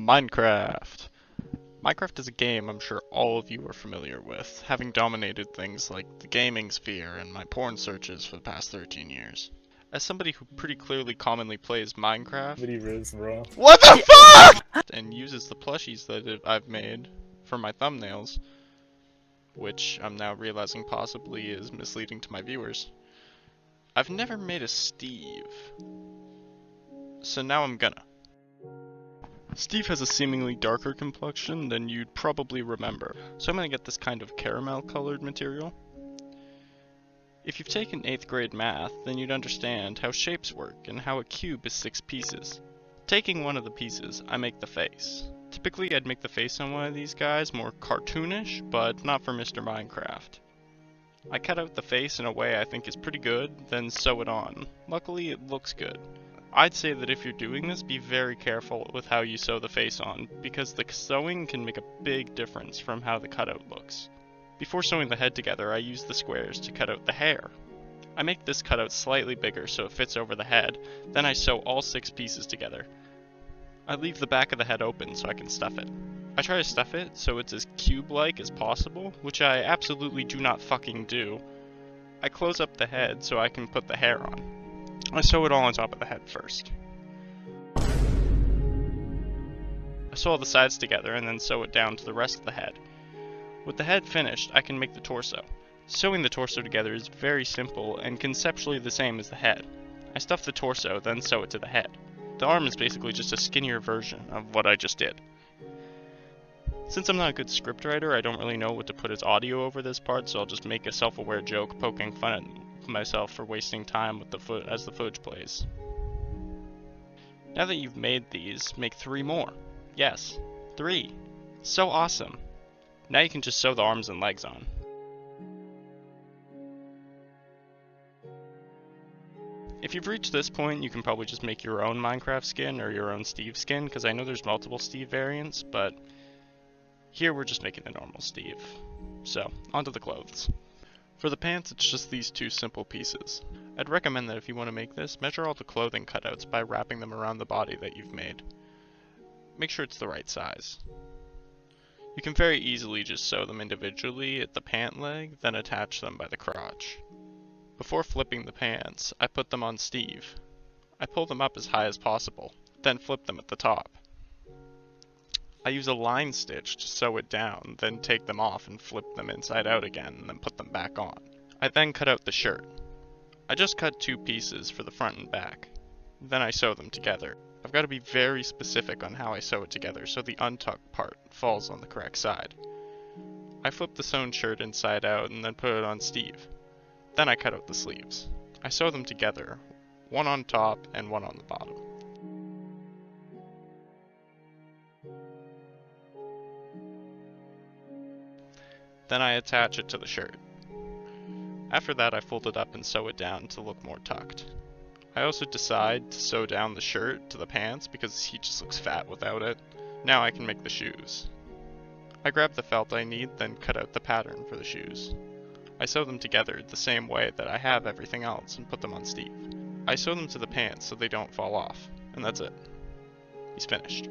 Minecraft. Minecraft is a game I'm sure all of you are familiar with, having dominated things like the gaming sphere and my porn searches for the past 13 years. As somebody who pretty clearly commonly plays Minecraft, Pretty riz, bro. what the fuck? And uses the plushies that I've made for my thumbnails, which I'm now realizing possibly is misleading to my viewers. I've never made a Steve, so now I'm gonna. Steve has a seemingly darker complexion than you'd probably remember, so I'm going to get this kind of caramel colored material. If you've taken 8th grade math, then you'd understand how shapes work and how a cube is 6 pieces. Taking one of the pieces, I make the face. Typically I'd make the face on one of these guys more cartoonish, but not for Mr. Minecraft. I cut out the face in a way I think is pretty good, then sew it on. Luckily it looks good. I'd say that if you're doing this, be very careful with how you sew the face on, because the sewing can make a big difference from how the cutout looks. Before sewing the head together, I use the squares to cut out the hair. I make this cutout slightly bigger so it fits over the head, then I sew all 6 pieces together. I leave the back of the head open so I can stuff it. I try to stuff it so it's as cube-like as possible, which I absolutely do not fucking do. I close up the head so I can put the hair on. I sew it all on top of the head first. I sew all the sides together and then sew it down to the rest of the head. With the head finished, I can make the torso. Sewing the torso together is very simple and conceptually the same as the head. I stuff the torso, then sew it to the head. The arm is basically just a skinnier version of what I just did. Since I'm not a good scriptwriter, I don't really know what to put as audio over this part, so I'll just make a self-aware joke poking fun at myself for wasting time with as the footage plays. Now that you've made these, make 3 more. Yes, 3. So awesome. Now you can just sew the arms and legs on. If you've reached this point, you can probably just make your own Minecraft skin or your own Steve skin, because I know there's multiple Steve variants, but here we're just making a normal Steve. So, onto the clothes. For the pants, it's just these 2 simple pieces. I'd recommend that if you want to make this, measure all the clothing cutouts by wrapping them around the body that you've made. Make sure it's the right size. You can very easily just sew them individually at the pant leg, then attach them by the crotch. Before flipping the pants, I put them on Steve. I pull them up as high as possible, then flip them at the top. I use a line stitch to sew it down, then take them off and flip them inside out again, and then put them back on. I then cut out the shirt. I just cut 2 pieces for the front and back. Then I sew them together. I've got to be very specific on how I sew it together so the untucked part falls on the correct side. I flip the sewn shirt inside out and then put it on Steve. Then I cut out the sleeves. I sew them together, one on top and one on the bottom. Then I attach it to the shirt. After that I fold it up and sew it down to look more tucked. I also decide to sew down the shirt to the pants because he just looks fat without it. Now I can make the shoes. I grab the felt I need, then cut out the pattern for the shoes. I sew them together the same way that I have everything else and put them on Steve. I sew them to the pants so they don't fall off, and that's it. He's finished.